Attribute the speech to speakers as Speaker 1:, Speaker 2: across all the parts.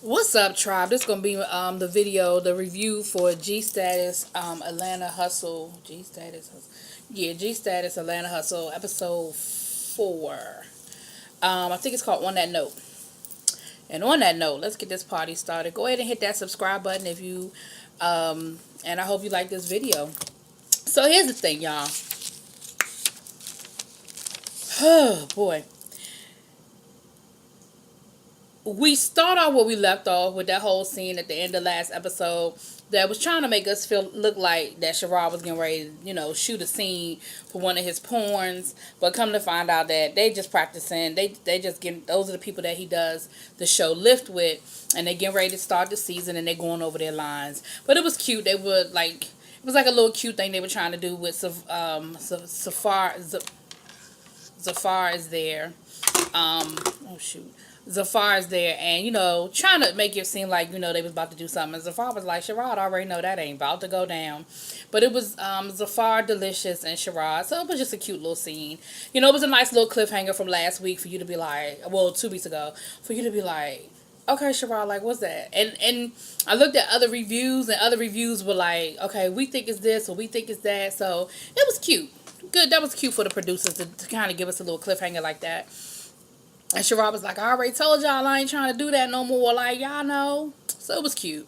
Speaker 1: What's up, tribe? This is gonna be the video, the review for Gstatus Atlanta Hustle. Gstatus Atlanta Hustle episode 4. I think it's called On That Note. And on that note, let's get this party started. Go ahead and hit that subscribe button if you and I hope you like this video. So here's the thing, y'all. Oh boy. We start off where we left off with that whole scene at the end of last episode that was trying to make us look like that Sherrod was getting ready to, shoot a scene for one of his porns. But come to find out that they just practicing. They just getting, those are the people that he does the show Lift with, and they getting ready to start the season and they going over their lines. But it was cute. They were like, it was like a little cute thing they were trying to do with Zafar is there. Oh shoot. Zafar is there and, trying to make it seem like, they was about to do something. And Zafar was like, Sherrod already know that ain't about to go down. But it was Zafar, Delicious, and Sherrod. So it was just a cute little scene. It was a nice little cliffhanger from last week for you to be like, well, 2 weeks ago, for you to be like, okay, Sherrod, like, what's that? And I looked at other reviews, and other reviews were like, okay, we think it's this or we think it's that. So it was cute. Good. That was cute for the producers to kind of give us a little cliffhanger like that. And Sherrod was like, I already told y'all I ain't trying to do that no more. Like, y'all know. So it was cute.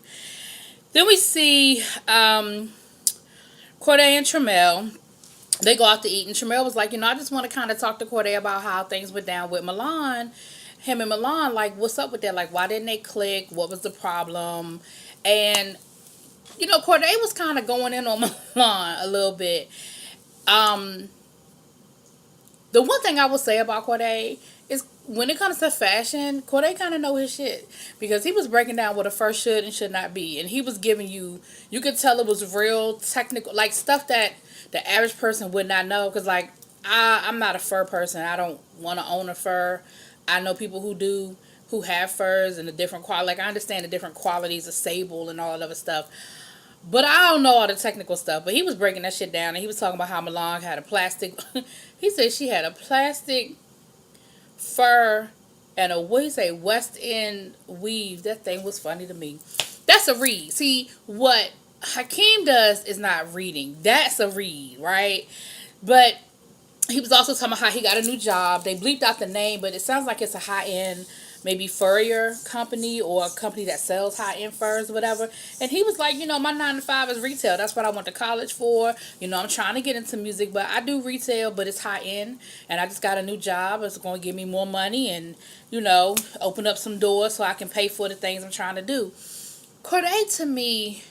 Speaker 1: Then we see Corday and Tremel. They go out to eat. And Tremel was like, I just want to kind of talk to Corday about how things went down with Milan. Him and Milan, like, what's up with that? Like, why didn't they click? What was the problem? And, Corday was kind of going in on Milan a little bit. The one thing I will say about Corday is when it comes to fashion, Corday kind of know his shit. Because he was breaking down what a fur should and should not be. And he was giving you could tell it was real technical, like stuff that the average person would not know. Because, like, I'm not a fur person. I don't want to own a fur. I know people who do, who have furs and the different quality. Like, I understand the different qualities of sable and all that other stuff. But I don't know all the technical stuff. But he was breaking that shit down. And he was talking about how Milan had a plastic. He said she had a plastic fur and a, what he say, West End weave. That thing was funny to me. That's a read. See, what Hakeem does is not reading. That's a read, right? But he was also talking about how he got a new job. They bleeped out the name, but it sounds like it's a high-end, maybe furrier company or a company that sells high-end furs or whatever. And he was like, my 9 to 5 is retail. That's what I went to college for. I'm trying to get into music, but I do retail, but it's high-end. And I just got a new job. It's going to give me more money and, open up some doors so I can pay for the things I'm trying to do. Corday, to me,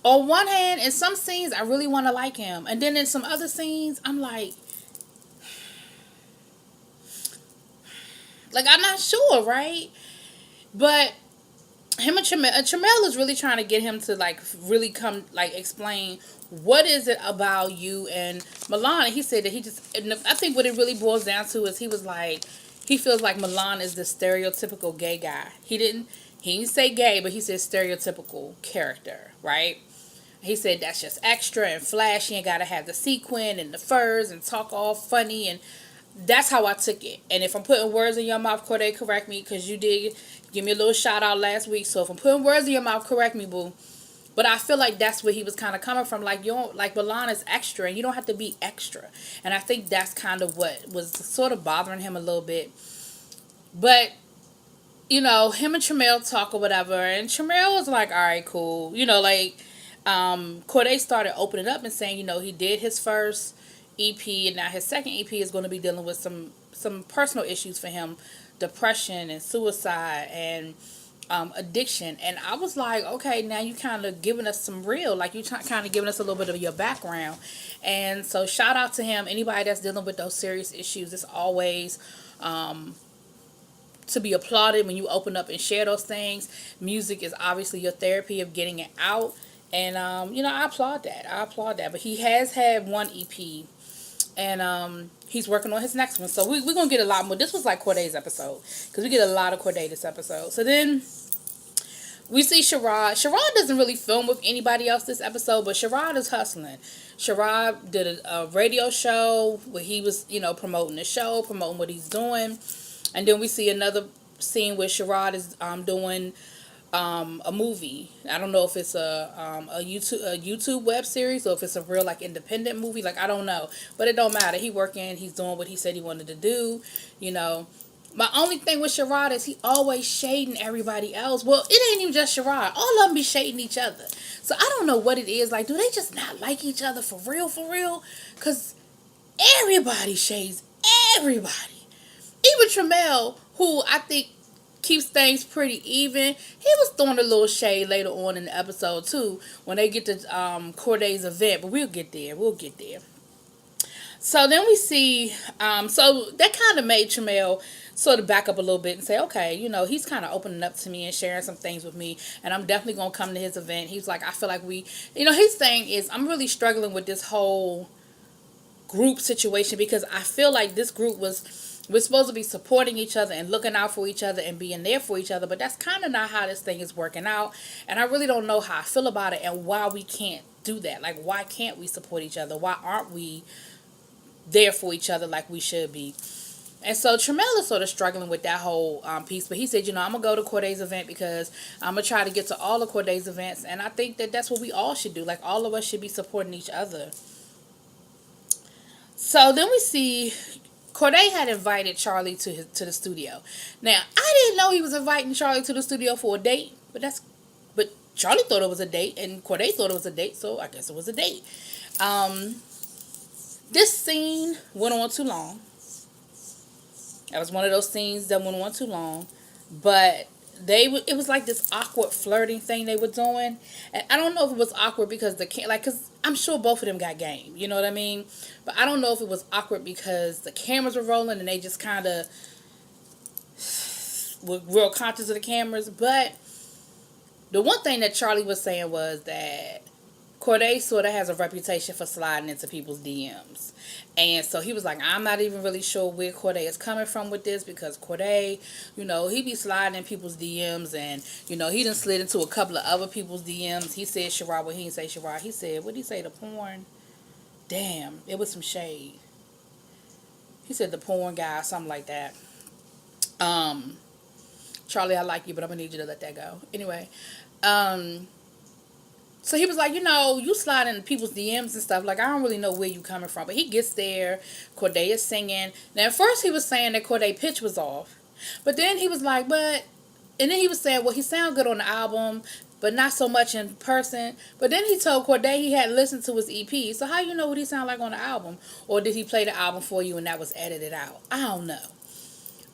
Speaker 1: on one hand, in some scenes, I really want to like him. And then in some other scenes, I'm like, I'm not sure, right? But him and Tremel is really trying to get him to, like, really come, like, explain what is it about you and Milan. And he said that he just, and I think what it really boils down to is he was like, he feels like Milan is the stereotypical gay guy. He didn't say gay, but he said stereotypical character, right? He said that's just extra and flashy and gotta have the sequin and the furs and talk all funny, and that's how I took it. And if I'm putting words in your mouth, Corday, correct me, because you did give me a little shout out last week. So if I'm putting words in your mouth, correct me, boo. But I feel like that's where he was kind of coming from. Like, you don't, like, Milan is extra and you don't have to be extra. And I think that's kind of what was sort of bothering him a little bit. But, him and Tremel talk or whatever. And Tremel was like, all right, cool. Corday started opening up and saying, he did his first EP, and now his second EP is going to be dealing with some personal issues for him, depression and suicide and addiction. And I was like, okay, now you kind of giving us some real, like, you kind of giving us a little bit of your background. And so shout out to him. Anybody that's dealing with those serious issues, it's always to be applauded when you open up and share those things. Music is obviously your therapy of getting it out. And, I applaud that. But he has had one EP. And he's working on his next one. So we're going to get a lot more. This was like Corday's episode. Because we get a lot of Corday this episode. So then we see Sherrod. Sherrod doesn't really film with anybody else this episode. But Sherrod is hustling. Sherrod did a radio show where he was, promoting the show. Promoting what he's doing. And then we see another scene where Sherrod is doing a movie. I don't know if it's a YouTube web series or if it's a real like independent movie. Like I don't know, but it don't matter. He working. He's doing what he said he wanted to do. You know. My only thing with Sherrod is he always shading everybody else. Well, it ain't even just Sherrod. All of them be shading each other. So I don't know what it is. Like, do they just not like each other for real, for real? Because everybody shades everybody. Even Tramel, who I think keeps things pretty even, he was throwing a little shade later on in the episode too when they get to Corday's event. But we'll get there. We'll get there. So then we see, so that kind of made Tramel sort of back up a little bit and say, okay, you know, he's kind of opening up to me and sharing some things with me, and I'm definitely going to come to his event. He's like, I feel like his thing is, I'm really struggling with this whole group situation because I feel like this group we're supposed to be supporting each other and looking out for each other and being there for each other, but that's kind of not how this thing is working out, and I really don't know how I feel about it and why we can't do that. Like, why can't we support each other? Why aren't we there for each other like we should be? And so Tramel is sort of struggling with that whole piece. But he said, I'm going to go to Corday's event because I'm going to try to get to all of Corday's events. And I think that that's what we all should do. Like, all of us should be supporting each other. So then we see Corday had invited Charlie to the studio. Now, I didn't know he was inviting Charlie to the studio for a date. But Charlie thought it was a date. And Corday thought it was a date. So I guess it was a date. This scene went on too long. That was one of those scenes that went on too long. But it was like this awkward flirting thing they were doing. And I don't know if it was awkward because because I'm sure both of them got game. You know what I mean? But I don't know if it was awkward because the cameras were rolling and they just kind of were real conscious of the cameras. But the one thing that Charlie was saying was that Corday sort of has a reputation for sliding into people's DMs. And so he was like, I'm not even really sure where Corday is coming from with this because Corday, he be sliding in people's DMs and, he done slid into a couple of other people's DMs. He said Sherrod, well, he didn't say Sherrod. He said, what did he say, the porn? Damn, it was some shade. He said the porn guy, something like that. Charlie, I like you, but I'm going to need you to let that go. Anyway, so he was like, you slide into people's DMs and stuff. Like, I don't really know where you coming from. But he gets there. Corday is singing. Now, at first he was saying that Corday pitch was off. But then he was like, and then he was saying, well, he sound good on the album, but not so much in person. But then he told Corday he hadn't listened to his EP. So how you know what he sound like on the album? Or did he play the album for you and that was edited out? I don't know.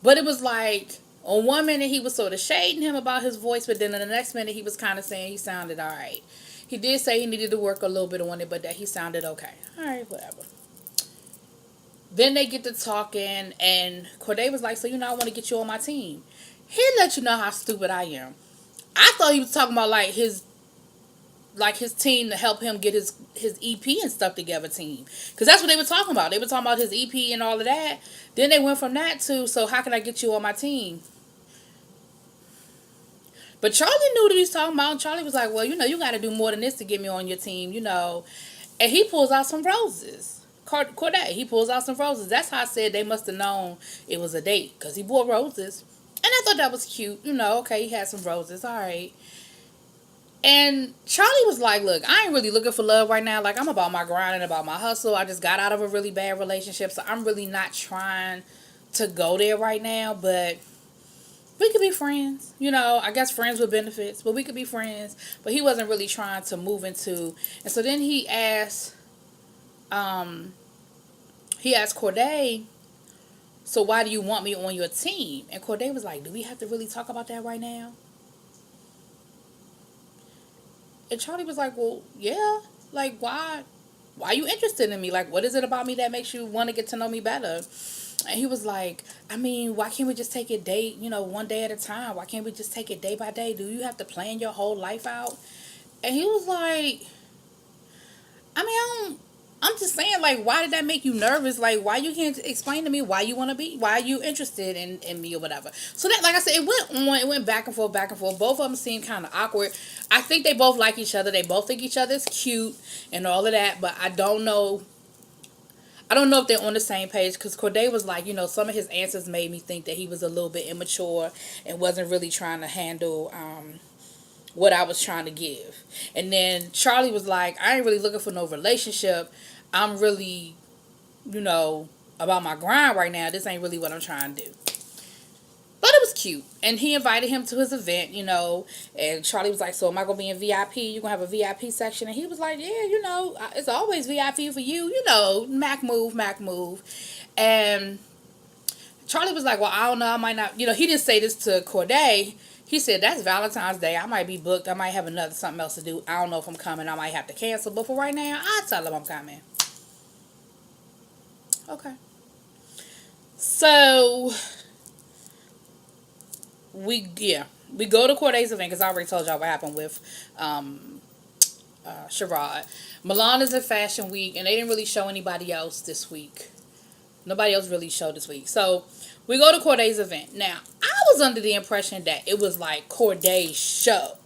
Speaker 1: But it was like, on one minute he was sort of shading him about his voice, but then in the next minute he was kind of saying he sounded all right. He did say he needed to work a little bit on it, but that he sounded okay. All right, whatever. Then they get to talking, and Corday was like, so, I want to get you on my team. He let you know how stupid I am. I thought he was talking about, his team to help him get his EP and stuff together team. Because that's what they were talking about. They were talking about his EP and all of that. Then they went from that to, so how can I get you on my team? But Charlie knew what he was talking about. And Charlie was like, well, you got to do more than this to get me on your team, And he pulls out some roses. Corday, he pulls out some roses. That's how I said they must have known it was a date. Because he bought roses. And I thought that was cute. Okay, he had some roses. All right. And Charlie was like, look, I ain't really looking for love right now. Like, I'm about my grind and about my hustle. I just got out of a really bad relationship. So I'm really not trying to go there right now. But we could be friends, I guess friends with benefits, but we could be friends. But he wasn't really trying to move into, and so then he asked Corday, so why do you want me on your team? And Corday was like, do we have to really talk about that right now? And Charlie was like, well, yeah, like, why are you interested in me? Like, what is it about me that makes you want to get to know me better? And he was like, I mean, why can't we just take it one day at a time? Why can't we just take it day by day? Do you have to plan your whole life out? And he was like, I'm just saying, like, why did that make you nervous? Like, why you can't explain to me why are you interested in me or whatever? So that, like I said, it went back and forth, back and forth. Both of them seemed kind of awkward. I think they both like each other. They both think each other is cute and all of that, but I don't know. I don't know if they're on the same page because Corday was like, some of his answers made me think that he was a little bit immature and wasn't really trying to handle what I was trying to give. And then Charlie was like, I ain't really looking for no relationship. I'm really, you know, about my grind right now. This ain't really what I'm trying to do. But it was cute. And he invited him to his event, and Charlie was like, so am I going to be in VIP? You going to have a VIP section? And he was like, yeah, it's always VIP for you. Mac move, Mac move. And Charlie was like, well, I don't know. I might not, he didn't say this to Corday. He said, that's Valentine's Day. I might be booked. I might have something else to do. I don't know if I'm coming. I might have to cancel. But for right now, I'll tell him I'm coming. Okay. So we go to Corday's event because I already told y'all what happened with Sherrod. Milan is at Fashion Week, and they didn't really show anybody else this week. Nobody else really showed this week. So we go to Corday's event. Now, I was under the impression that it was like Corday's show.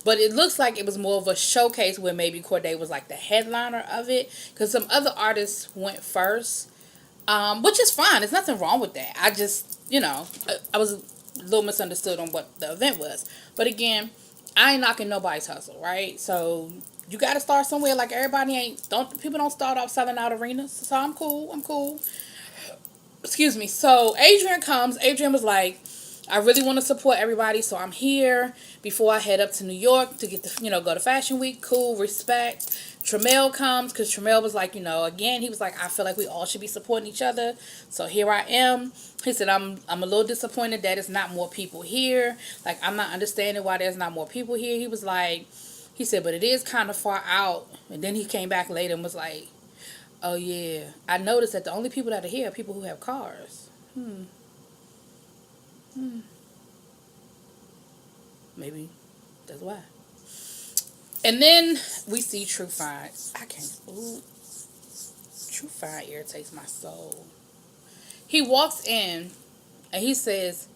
Speaker 1: But it looks like it was more of a showcase where maybe Corday was like the headliner of it. Because some other artists went first. Which is fine. There's nothing wrong with that. I just, I was a little misunderstood on what the event was. But again, I ain't knocking nobody's hustle, right? So you got to start somewhere. Like everybody people don't start off selling out arenas. So I'm cool. Excuse me. So Adrian comes. Adrian was like, I really want to support everybody, so I'm here before I head up to New York to get to, go to Fashion Week. Cool, respect. Tramel comes because Tramel was like, again, he was like, I feel like we all should be supporting each other. So here I am. He said, I'm a little disappointed that it's not more people here. Like, I'm not understanding why there's not more people here. He said, but it is kind of far out. And then he came back later and was like, oh, yeah, I noticed that the only people that are here are people who have cars. Maybe that's why. And then we see True Fine. True Fine irritates my soul. He walks in and he says,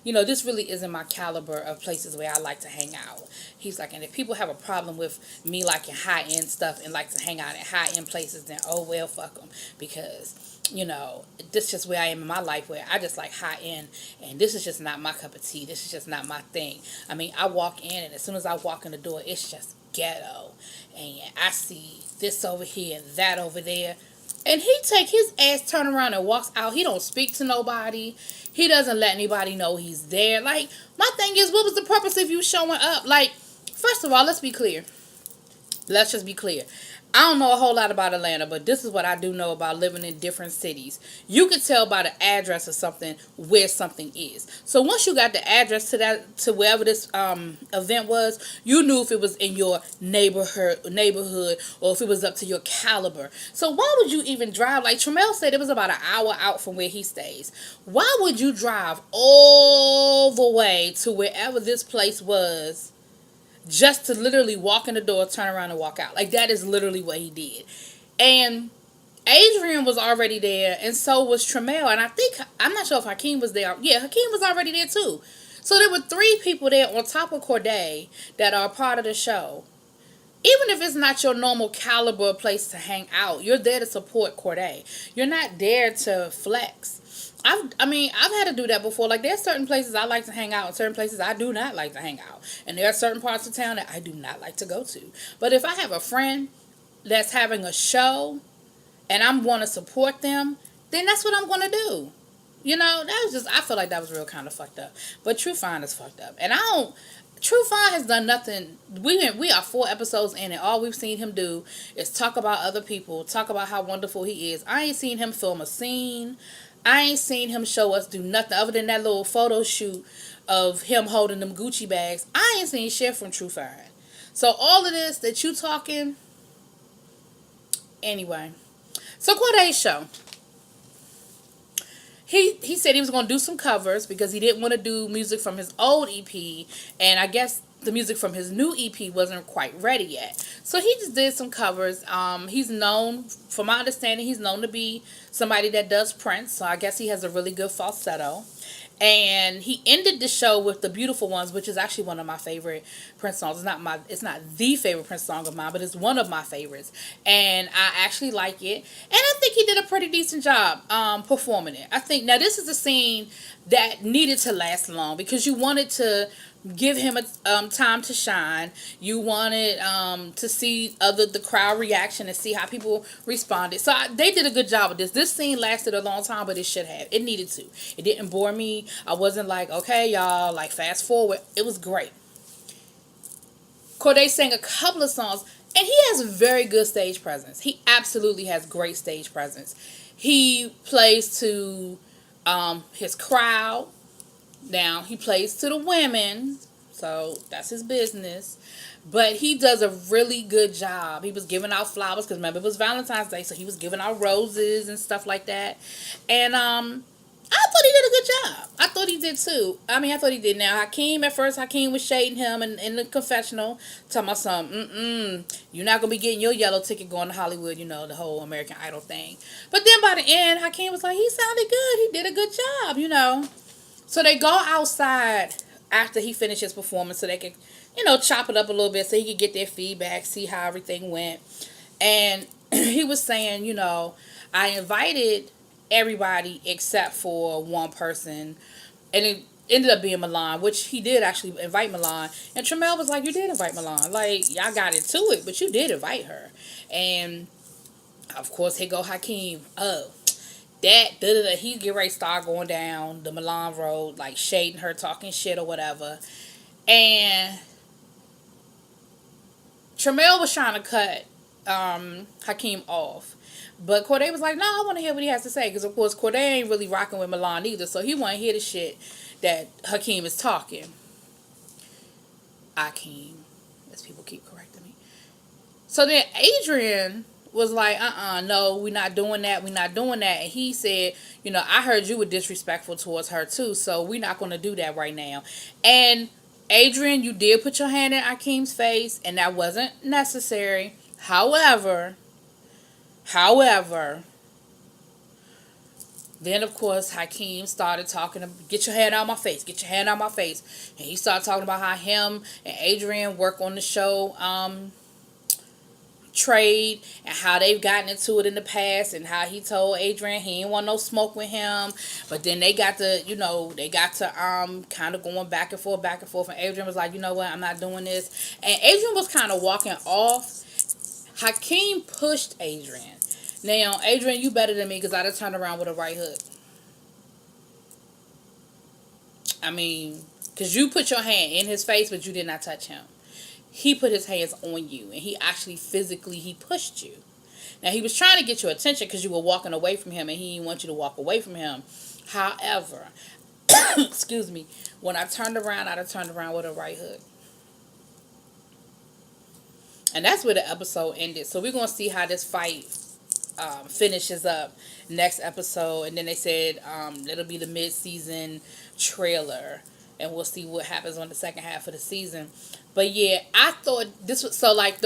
Speaker 1: this really isn't my caliber of places where I like to hang out. He's like, and if people have a problem with me liking high-end stuff and like to hang out at high-end places, then oh well, fuck them. Because, this is just where I am in my life where I just like high-end, and this is just not my cup of tea. This is just not my thing. I mean, I walk in, and as soon as I walk in the door, it's just ghetto. And I see this over here and that over there. And he take his ass, turn around and walks out. He don't speak to nobody. He doesn't let anybody know he's there. Like, my thing is, what was the purpose of you showing up? Like, first of all, let's be clear. Let's just be clear. I don't know a whole lot about Atlanta, but this is what I do know about living in different cities. You can tell by the address of something where something is. So once you got the address to wherever this event was, you knew if it was in your neighborhood or if it was up to your caliber. So why would you even drive? Like Tramel said, it was about an hour out from where he stays. Why would you drive all the way to wherever this place was just to literally walk in the door, turn around, and walk out? Like, that is literally what he did. And Adrian was already there, and so was Tramel. And I'm not sure if Hakeem was there. Yeah, Hakeem was already there too. So there were 3 people there on top of Corday that are a part of the show. Even if it's not your normal caliber place to hang out, you're there to support Corday. You're not there to flex. I've had to do that before. Like, there's certain places I like to hang out and certain places I do not like to hang out. And there are certain parts of town that I do not like to go to. But if I have a friend that's having a show and I'm going to support them, then that's what I'm going to do. I feel like that was real kind of fucked up. But True Fine is fucked up. And True Fine has done nothing. We are 4 episodes in, and all we've seen him do is talk about other people, talk about how wonderful he is. I ain't seen him film a scene. I ain't seen him show us do nothing other than that little photo shoot of him holding them Gucci bags. I ain't seen shit from True Fine. So all of this that you talking, anyway. So Corday's show. He said he was going to do some covers because he didn't want to do music from his old EP, and I guess the music from his new EP wasn't quite ready yet. So he just did some covers. He's known, from my understanding, he's known to be somebody that does Prince, so I guess he has a really good falsetto. And he ended the show with "The Beautiful Ones," which is actually one of my favorite Prince songs. It's not the favorite Prince song of mine, but it's one of my favorites, and I actually like it. And I think he did a pretty decent job performing it. I think now this is a scene that needed to last long because you wanted to give him a time to shine. You wanted to see the crowd reaction and see how people responded. So they did a good job with this. This scene lasted a long time, but it should have. It needed to. It didn't bore me. I wasn't like, okay, y'all, like fast forward. It was great. Corday sang a couple of songs, and he has a very good stage presence. He absolutely has great stage presence. He plays to his crowd. Now, he plays to the women, so that's his business. But he does a really good job. He was giving out flowers, because remember, it was Valentine's Day, so he was giving out roses and stuff like that. And I thought he did a good job. I thought he did too. I thought he did. Now, Hakeem was shading him in the confessional, talking about something, you're not going to be getting your yellow ticket going to Hollywood, the whole American Idol thing. But then by the end, Hakeem was like, he sounded good. He did a good job. So they go outside after he finished his performance so they could, chop it up a little bit so he could get their feedback, see how everything went. And he was saying, I invited everybody except for one person. And it ended up being Milan, which he did actually invite Milan. And Tramel was like, you did invite Milan. Like, y'all got into it, but you did invite her. And, of course, here go Hakeem. He get ready to start going down the Milan road, like shading her, talking shit or whatever. And Tramel was trying to cut Hakeem off. But Corday was like, no, I want to hear what he has to say. Because, of course, Corday ain't really rocking with Milan either. So he want to hear the shit that Hakeem is talking. Hakeem, as people keep correcting me. So then Adrian was like, no, we're not doing that. And he said, I heard you were disrespectful towards her too, so we're not going to do that right now. And Adrian, you did put your hand in Hakeem's face, and that wasn't necessary. However, then of course Hakeem started talking, get your hand out my face. And he started talking about how him and Adrian work on the show, trade, and how they've gotten into it in the past, and how he told Adrian he didn't want no smoke with him. But then they got to kind of going back and forth, and Adrian was like, you know what, I'm not doing this. And Adrian was kind of walking off. Hakeem pushed Adrian. Now, Adrian, you better than me, because I'd have turned around with a right hook. Because you put your hand in his face, but you did not touch him. He put his hands on you, and he actually he pushed you. Now, he was trying to get your attention because you were walking away from him, and he didn't want you to walk away from him. However, excuse me, when I turned around, I'd have turned around with a right hook. And that's where the episode ended. So we're going to see how this fight finishes up next episode. And then they said it'll be the mid-season trailer. And we'll see what happens on the second half of the season. But yeah, I thought this was... So like, if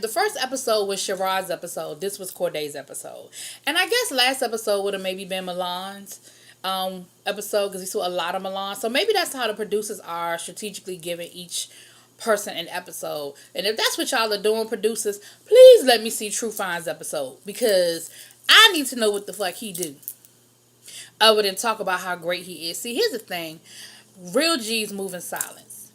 Speaker 1: the first episode was Sherrod's episode, this was Corday's episode. And I guess last episode would have maybe been Milan's episode, because we saw a lot of Milan. So maybe that's how the producers are strategically giving each person an episode. And if that's what y'all are doing, producers, please let me see True Fine's episode, because I need to know what the fuck he do other than talk about how great he is. See, here's the thing. Real G's move in silence.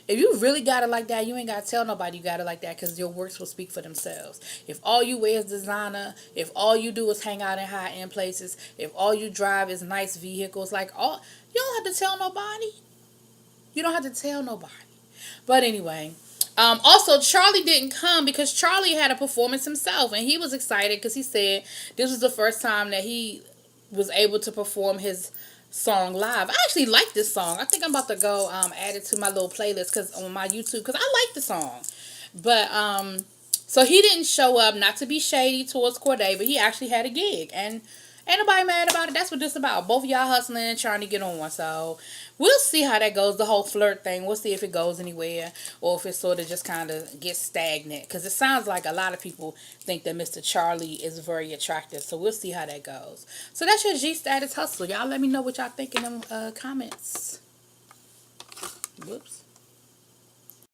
Speaker 1: If you really got it like that, you ain't got to tell nobody you got it like that, because your works will speak for themselves. If all you wear is designer, if all you do is hang out in high-end places, if all you drive is nice vehicles, you don't have to tell nobody. You don't have to tell nobody. But anyway, also Charlie didn't come because Charlie had a performance himself, and he was excited because he said this was the first time that he was able to perform his song live. I actually like this song. I think I'm about to go add it to my little playlist on my YouTube, because I like the song. But so he didn't show up, not to be shady towards Corday, but he actually had a gig, and Ain't nobody mad about it. That's what this about. Both of y'all hustling and trying to get on. So we'll see how that goes. The whole flirt thing. We'll see if it goes anywhere or if it sort of just kind of gets stagnant. Because it sounds like a lot of people think that Mr. Charlie is very attractive. So we'll see how that goes. So that's your G status hustle. Y'all let me know what y'all think in them comments. Whoops.